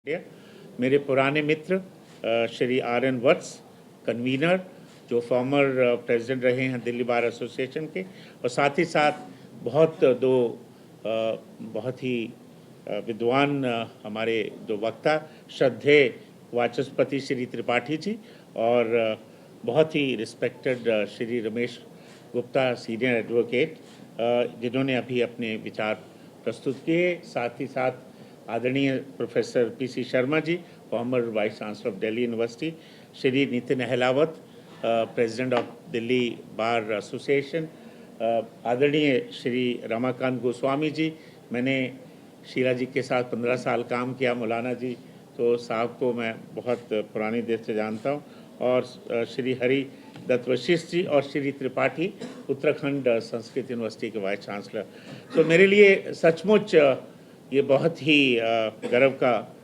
India, मेरे पुराने मित्र Shri RN. वत्स, convener, जो फॉर्मर प्रेसिडेंट रहे हैं दिल्ली बार एसोसिएशन के, और साथ ही साथ बहुत ही विद्वान हमारे जो वक्ता श्रद्धेय वाचस्पति श्री त्रिपाठी जी, और बहुत ही respected Shri Ramesh Gupta senior advocate, जिन्होंने अभी अपने विचार प्रस्तुत किए। साथ ही साथ आदरणीय professor P C. Sharma ji, former vice chancellor of Delhi university, Shri Nitin Ahlawat, president of Delhi bar association, आदरणीय श्री रमाकांत गोस्वामी जी, मैंने शीला जी के साथ 15 साल काम किया, मौलाना जी तो साहब को मैं बहुत पुरानी देर से जानता हूँ, और श्री हरि दत्त वशिष्ठ जी और श्री त्रिपाठी, उत्तराखंड संस्कृत यूनिवर्सिटी के वाइस चांसलर। तो मेरे लिए सचमुच ये बहुत ही गर्व का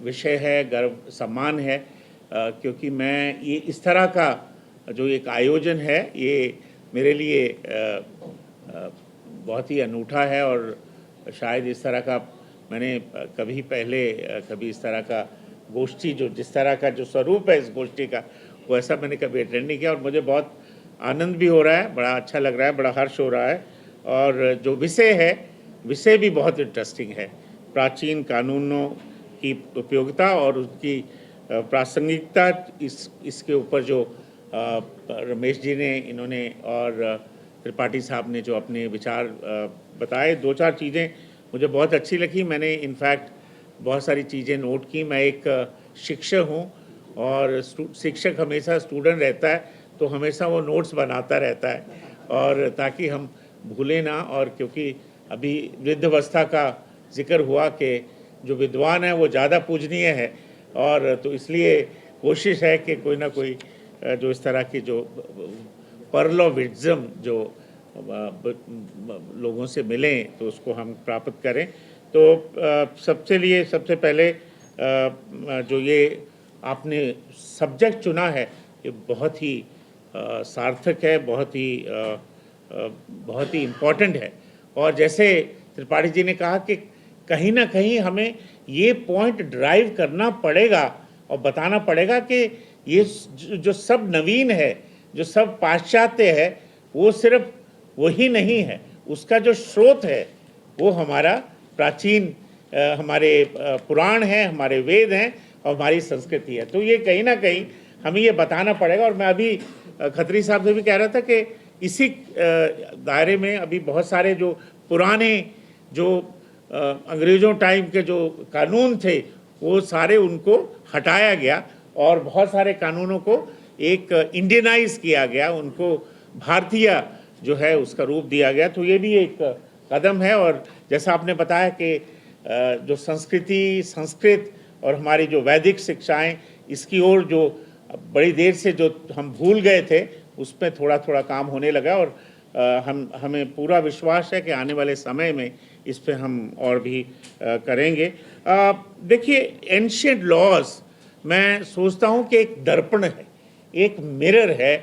विषय है, गर्व सम्मान है, क्योंकि मैं ये इस तरह का जो एक आयोजन है ये मेरे लिए बहुत ही अनूठा है, और शायद इस तरह का मैंने कभी पहले कभी इस तरह का गोष्ठी, जो जिस तरह का जो स्वरूप है इस गोष्ठी का, वो ऐसा मैंने कभी अटेंड नहीं किया, और मुझे बहुत आनंद भी हो रहा है, बड़ा अच्छा लग रहा है, बड़ा हर्ष हो रहा है। और जो विषय है, विषय भी बहुत इंटरेस्टिंग है। प्राचीन कानूनों की उपयोगिता और उसकी प्रासंगिकता, इसके ऊपर जो रमेश जी ने इन्होंने और त्रिपाठी साहब ने जो अपने विचार बताए, 2-4 चीज़ें मुझे बहुत अच्छी लगी। मैंने इनफैक्ट बहुत सारी चीज़ें नोट की। मैं एक शिक्षक हूँ, और शिक्षक हमेशा स्टूडेंट रहता है तो हमेशा वो नोट्स बनाता रहता है, और ताकि हम भूलें ना। और क्योंकि अभी वृद्धावस्था का जिक्र हुआ कि जो विद्वान है वो ज़्यादा पूजनीय है, और तो इसलिए कोशिश है कि कोई ना कोई जो इस तरह की जो पर्ल ऑफ विज़डम जो लोगों से मिलें तो उसको हम प्राप्त करें। तो सबसे पहले जो ये आपने सब्जेक्ट चुना है ये बहुत ही सार्थक है, बहुत ही इम्पोर्टेंट है। और जैसे त्रिपाठी जी ने कहा कि कहीं ना कहीं हमें ये पॉइंट ड्राइव करना पड़ेगा और बताना पड़ेगा कि ये जो सब नवीन है, जो सब पाश्चात्य है, वो सिर्फ वही नहीं है, उसका जो स्रोत है वो हमारा प्राचीन हमारे पुराण हैं, हमारे वेद हैं और हमारी संस्कृति है। तो ये कहीं ना कहीं हमें ये बताना पड़ेगा। और मैं अभी खत्री साहब से भी कह रहा था कि इसी दायरे में अभी बहुत सारे जो पुराने जो अंग्रेज़ों टाइम के जो कानून थे वो सारे उनको हटाया गया, और बहुत सारे कानूनों को एक इंडियनाइज किया गया, उनको भारतीय जो है उसका रूप दिया गया। तो ये भी एक कदम है। और जैसा आपने बताया कि जो संस्कृत और हमारी जो वैदिक शिक्षाएं, इसकी ओर जो बड़ी देर से जो हम भूल गए थे, उसमें थोड़ा थोड़ा काम होने लगा, और हमें पूरा विश्वास है कि आने वाले समय में इस पे हम और भी करेंगे। देखिए, एंशिएंट लॉज मैं सोचता हूँ कि एक दर्पण है, एक मिरर है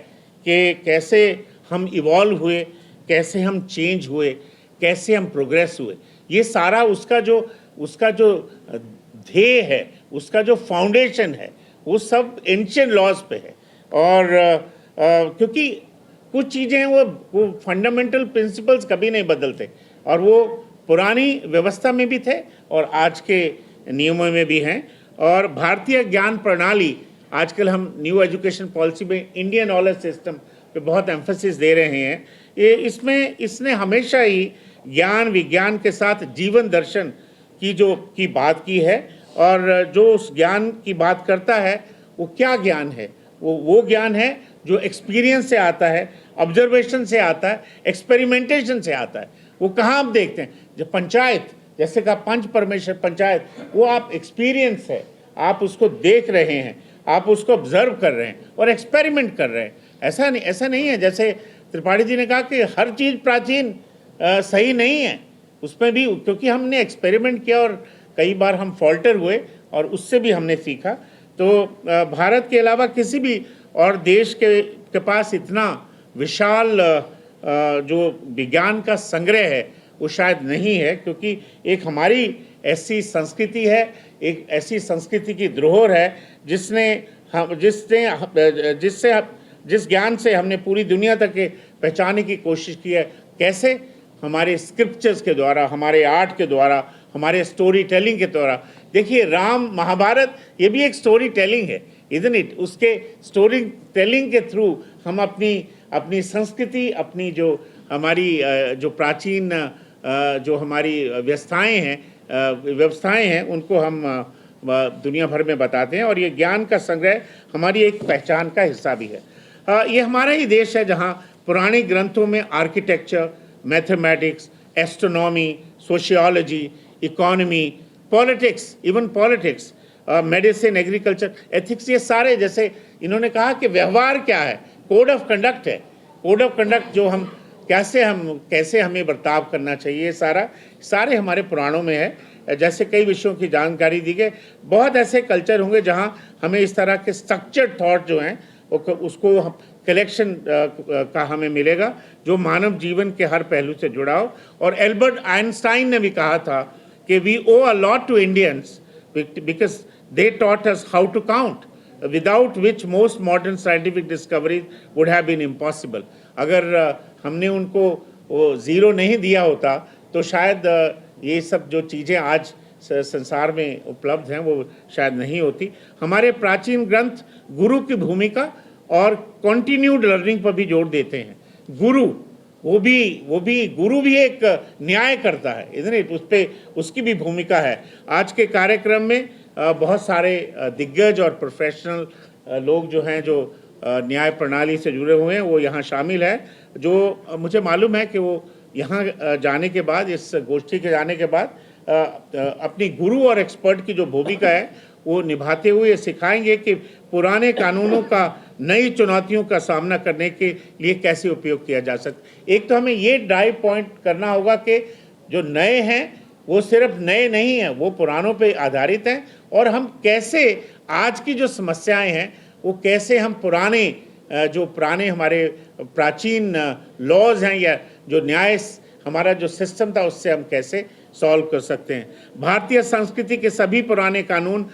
कि कैसे हम इवॉल्व हुए, कैसे हम चेंज हुए, कैसे हम प्रोग्रेस हुए। ये सारा उसका जो ध्येय है, उसका जो फाउंडेशन है, वो सब एंशिएंट लॉज पे है। और क्योंकि कुछ चीज़ें हैं वो फंडामेंटल प्रिंसिपल्स कभी नहीं बदलते, और वो पुरानी व्यवस्था में भी थे और आज के नियमों में भी हैं। और भारतीय ज्ञान प्रणाली, आजकल हम न्यू एजुकेशन पॉलिसी में इंडियन नॉलेज सिस्टम पे बहुत एम्फेसिस दे रहे हैं। इसने हमेशा ही ज्ञान विज्ञान के साथ जीवन दर्शन की बात की है, और जो उस ज्ञान की बात करता है वो क्या ज्ञान है, वो ज्ञान है जो एक्सपीरियंस से आता है, ऑब्जर्वेशन से आता है, एक्सपेरिमेंटेशन से आता है। वो कहाँ आप देखते हैं, जब पंचायत, जैसे कहा पंच परमेश्वर पंचायत, वो आप एक्सपीरियंस है, आप उसको देख रहे हैं, आप उसको ऑब्जर्व कर रहे हैं और एक्सपेरिमेंट कर रहे हैं। ऐसा नहीं है जैसे त्रिपाठी जी ने कहा कि हर चीज़ प्राचीन सही नहीं है, उसमें भी क्योंकि हमने एक्सपेरिमेंट किया और कई बार हम फॉल्टर हुए और उससे भी हमने सीखा। तो भारत के अलावा किसी भी और देश के पास इतना विशाल जो विज्ञान का संग्रह है वो शायद नहीं है, क्योंकि एक हमारी ऐसी संस्कृति है, एक ऐसी संस्कृति की धरोहर है जिसने हम जिस ज्ञान से हमने पूरी दुनिया तक के पहचानने की कोशिश की है। कैसे? हमारे स्क्रिप्चर्स के द्वारा, हमारे आर्ट के द्वारा, हमारे स्टोरी टेलिंग के द्वारा। देखिए, राम महाभारत ये भी एक स्टोरी टेलिंग है, इज़न्ट इट? उसके स्टोरी टेलिंग के थ्रू हम अपनी संस्कृति, अपनी जो हमारी जो प्राचीन जो हमारी व्यवस्थाएं हैं उनको हम दुनिया भर में बताते हैं, और ये ज्ञान का संग्रह हमारी एक पहचान का हिस्सा भी है। ये हमारा ही देश है जहाँ पुराने ग्रंथों में architecture, mathematics, astronomy, sociology, economy, politics, even politics, medicine, agriculture, ethics, ये सारे, जैसे इन्होंने कहा कि व्यवहार क्या है, कोड ऑफ कंडक्ट है। कोड ऑफ कंडक्ट जो हम कैसे हमें बर्ताव करना चाहिए, सारे हमारे पुराणों में है। जैसे कई विषयों की जानकारी दी गई, बहुत ऐसे कल्चर होंगे जहाँ हमें इस तरह के स्ट्रक्चर्ड थॉट जो हैं उसको कलेक्शन का हमें मिलेगा जो मानव जीवन के हर पहलू से जुड़ा हो। और एल्बर्ट आइंस्टाइन ने भी कहा था कि we owe a lot to Indians because they taught us how to count, without which most modern scientific discoveries would have been impossible. अगर हमने उनको वो ज़ीरो नहीं दिया होता तो शायद ये सब जो चीज़ें आज संसार में उपलब्ध हैं वो शायद नहीं होती। हमारे प्राचीन ग्रंथ गुरु की भूमिका और कॉन्टिन्यूड लर्निंग पर भी जोर देते हैं। गुरु वो भी गुरु भी एक न्याय करता है, इधर उसकी भी भूमिका है। आज के कार्यक्रम में बहुत सारे दिग्गज और प्रोफेशनल लोग जो हैं, जो न्याय प्रणाली से जुड़े हुए हैं, वो यहाँ शामिल है। जो मुझे मालूम है कि वो यहाँ जाने के बाद, इस गोष्ठी के जाने के बाद अपनी गुरु और एक्सपर्ट की जो भूमिका है वो निभाते हुए सिखाएंगे कि पुराने कानूनों का नई चुनौतियों का सामना करने के लिए कैसे उपयोग किया जा सकता। एक तो हमें ये ड्राइव पॉइंट करना होगा कि जो नए हैं वो सिर्फ नए नहीं हैं, वो पुरानों पे आधारित हैं, और हम कैसे आज की जो समस्याएं हैं वो कैसे हम पुराने हमारे प्राचीन लॉज हैं या जो न्याय हमारा जो सिस्टम था उससे हम कैसे सॉल्व कर सकते हैं। भारतीय संस्कृति के सभी पुराने कानून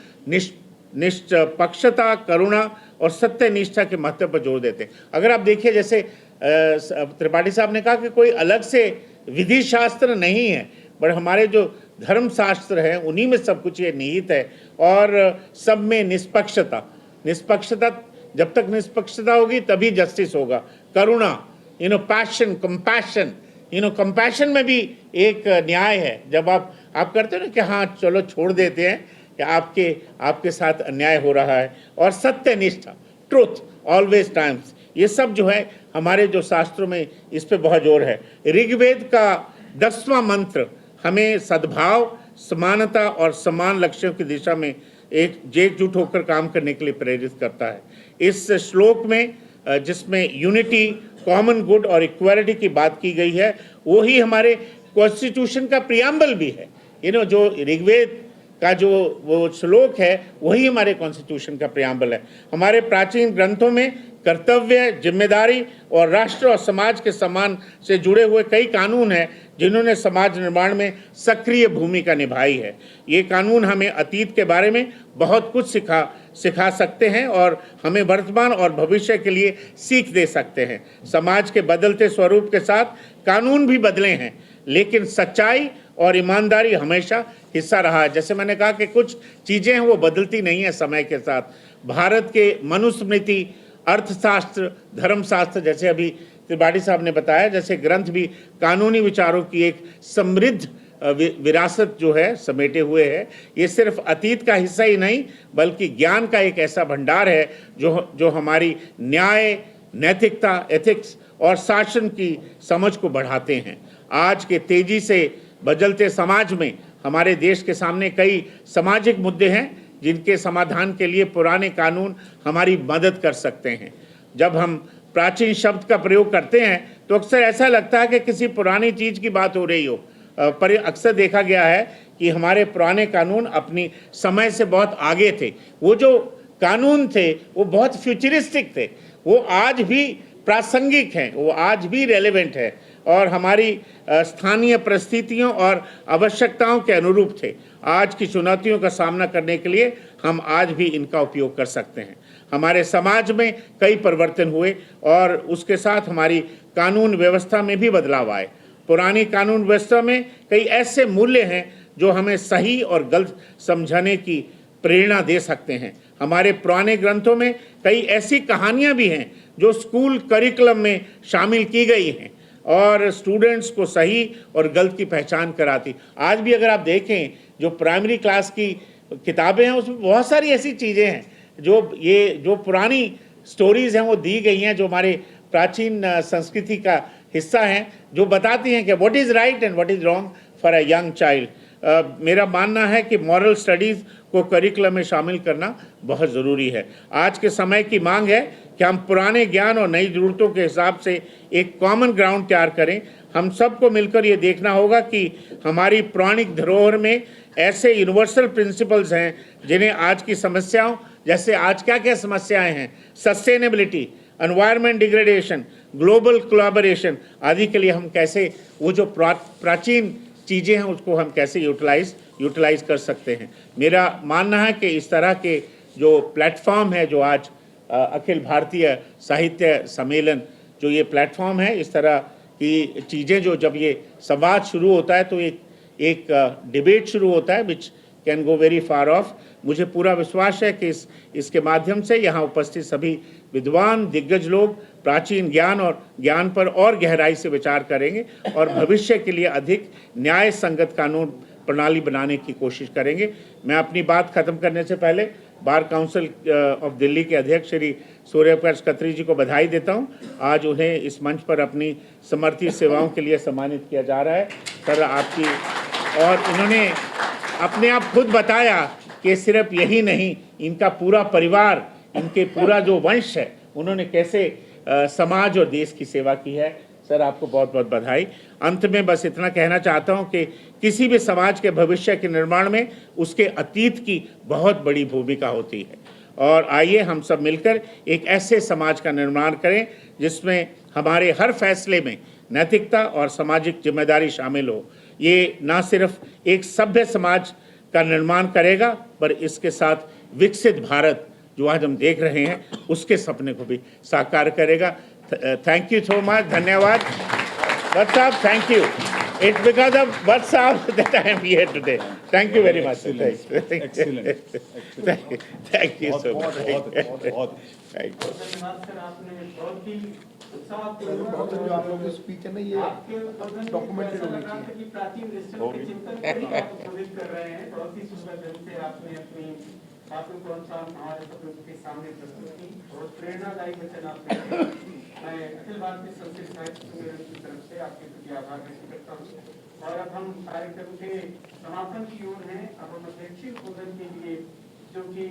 निष्पक्षता, करुणा और सत्यनिष्ठा के महत्व पर जोर देते हैं। अगर आप देखिए, जैसे त्रिपाठी साहब ने कहा कि कोई अलग से विधि शास्त्र नहीं है, पर हमारे जो धर्म शास्त्र हैं उन्हीं में सब कुछ ये निहित है, और सब में निष्पक्षता, जब तक निष्पक्षता होगी तभी जस्टिस होगा। करुणा, पैशन, कंपैशन, कंपैशन में भी एक न्याय है। जब आप करते हो ना कि हाँ चलो छोड़ देते हैं कि आपके साथ अन्याय हो रहा है। और सत्यनिष्ठा, ट्रुथ ऑलवेज टाइम्स, ये सब जो है हमारे जो शास्त्रों में इस पे बहुत जोर है। ऋग्वेद का 10वां मंत्र हमें सद्भाव, समानता और समान लक्ष्यों की दिशा में एकजुट होकर काम करने के लिए प्रेरित करता है। इस श्लोक में जिसमें यूनिटी, कॉमन गुड और इक्वालिटी की बात की गई है, वो ही हमारे कॉन्स्टिट्यूशन का प्रियम्बल भी है। जो ऋग्वेद का जो वो श्लोक है वही हमारे कॉन्स्टिट्यूशन का प्रियम्बल है। हमारे प्राचीन ग्रंथों में कर्तव्य, जिम्मेदारी और राष्ट्र और समाज के सम्मान से जुड़े हुए कई कानून हैं जिन्होंने समाज निर्माण में सक्रिय भूमिका निभाई है। ये कानून हमें अतीत के बारे में बहुत कुछ सिखा सकते हैं और हमें वर्तमान और भविष्य के लिए सीख दे सकते हैं। समाज के बदलते स्वरूप के साथ कानून भी बदले हैं, लेकिन सच्चाई और ईमानदारी हमेशा हिस्सा रहा है। जैसे मैंने कहा कि कुछ चीज़ें हैं वो बदलती नहीं है समय के साथ। भारत के मनुस्मृति, अर्थशास्त्र, धर्मशास्त्र, जैसे अभी त्रिपाठी साहब ने बताया, जैसे ग्रंथ भी कानूनी विचारों की एक समृद्ध विरासत जो है समेटे हुए है। ये सिर्फ अतीत का हिस्सा ही नहीं बल्कि ज्ञान का एक ऐसा भंडार है जो हमारी न्याय, नैतिकता, एथिक्स और शासन की समझ को बढ़ाते हैं। आज के तेजी से बदलते समाज में हमारे देश के सामने कई सामाजिक मुद्दे हैं जिनके समाधान के लिए पुराने कानून हमारी मदद कर सकते हैं। जब हम प्राचीन शब्द का प्रयोग करते हैं तो अक्सर ऐसा लगता है कि किसी पुरानी चीज़ की बात हो रही हो, पर अक्सर देखा गया है कि हमारे पुराने कानून अपनी समय से बहुत आगे थे। वो जो कानून थे वो बहुत फ्यूचरिस्टिक थे, वो आज भी प्रासंगिक हैं, वो आज भी रेलेवेंट है। और हमारी स्थानीय परिस्थितियों और आवश्यकताओं के अनुरूप थे। आज की चुनौतियों का सामना करने के लिए हम आज भी इनका उपयोग कर सकते हैं। हमारे समाज में कई परिवर्तन हुए और उसके साथ हमारी कानून व्यवस्था में भी बदलाव आए। पुरानी कानून व्यवस्था में कई ऐसे मूल्य हैं जो हमें सही और गलत समझने की प्रेरणा दे सकते हैं। हमारे पुराने ग्रंथों में कई ऐसी कहानियां भी हैं जो स्कूल करिकुलम में शामिल की गई हैं और स्टूडेंट्स को सही और गलत की पहचान कराती। आज भी अगर आप देखें जो प्राइमरी क्लास की किताबें हैं उसमें बहुत सारी ऐसी चीज़ें हैं जो पुरानी स्टोरीज़ हैं वो दी गई हैं, जो हमारे प्राचीन संस्कृति का हिस्सा हैं, जो बताती हैं कि what is right and what is wrong for a young child. मेरा मानना है कि मॉरल स्टडीज़ को करिकुलम में शामिल करना बहुत ज़रूरी है। आज के समय की मांग है कि हम पुराने ज्ञान और नई ज़रूरतों के हिसाब से एक कॉमन ग्राउंड तैयार करें। हम सबको मिलकर ये देखना होगा कि हमारी पौराणिक धरोहर में ऐसे यूनिवर्सल प्रिंसिपल्स हैं जिन्हें आज की समस्याओं, जैसे आज क्या क्या समस्याएं हैं, sustainability, environment degradation, global collaboration आदि के लिए हम कैसे वो जो प्राचीन चीज़ें हैं उसको हम कैसे यूटिलाइज कर सकते हैं। मेरा मानना है कि इस तरह के जो प्लेटफॉर्म है, जो आज अखिल भारतीय साहित्य सम्मेलन जो ये प्लेटफॉर्म है, इस तरह की चीज़ें जो जब ये संवाद शुरू होता है तो एक डिबेट शुरू होता है which can go very far of. मुझे पूरा विश्वास है कि इसके माध्यम से यहाँ उपस्थित सभी विद्वान दिग्गज लोग प्राचीन ज्ञान और ज्ञान पर और गहराई से विचार करेंगे और भविष्य के लिए अधिक न्याय संगत कानून प्रणाली बनाने की कोशिश करेंगे। मैं अपनी बात खत्म करने से पहले बार काउंसिल ऑफ दिल्ली के अध्यक्ष श्री सूर्यप्रकाश खत्री जी को बधाई देता हूं। आज उन्हें इस मंच पर अपनी समर्पित सेवाओं के लिए सम्मानित किया जा रहा है। सर आपकी, और इन्होंने अपने आप खुद बताया कि सिर्फ यही नहीं, इनका पूरा परिवार, इनके पूरा जो वंश है, उन्होंने कैसे समाज और देश की सेवा की है। सर आपको बहुत बहुत बधाई। अंत में बस इतना कहना चाहता हूं कि किसी भी समाज के भविष्य के निर्माण में उसके अतीत की बहुत बड़ी भूमिका होती है और आइए हम सब मिलकर एक ऐसे समाज का निर्माण करें जिसमें हमारे हर फैसले में नैतिकता और सामाजिक जिम्मेदारी शामिल हो। ये ना सिर्फ एक सभ्य समाज का निर्माण करेगा पर इसके साथ विकसित भारत जो आज हम देख रहे हैं उसके सपने को भी साकार करेगा। थैंक यू सो मच, धन्यवाद वत्स साहब, thank you. It's because of what's up that I am here today. Thank you very much. Excellent. Thank you so much. बहुत Thank you. बहुत जो आप लोगों की स्पीच है ना ये डॉक्यूमेंटेड होनी चाहिए। प्राचीन दृष्टियों के चिंतन को भी आप उपयोग कर रहे हैं। बहुत ही सुंदर ढंग से आपने अपनी बातों को हमारे सबों के सामने प्रस्तुत की। बहुत प्रेरणादायी वचन आपने दिए। मैं अखिल भारतीय संस्कृत साहित्य सम्मेलन की तरफ से आपके प्रति आभार व्यक्त करता हूँ। और अब हम कार्यक्रम के समापन की ओर हैं। अब हम अध्यक्षीय उद्बोधन के लिए जो कि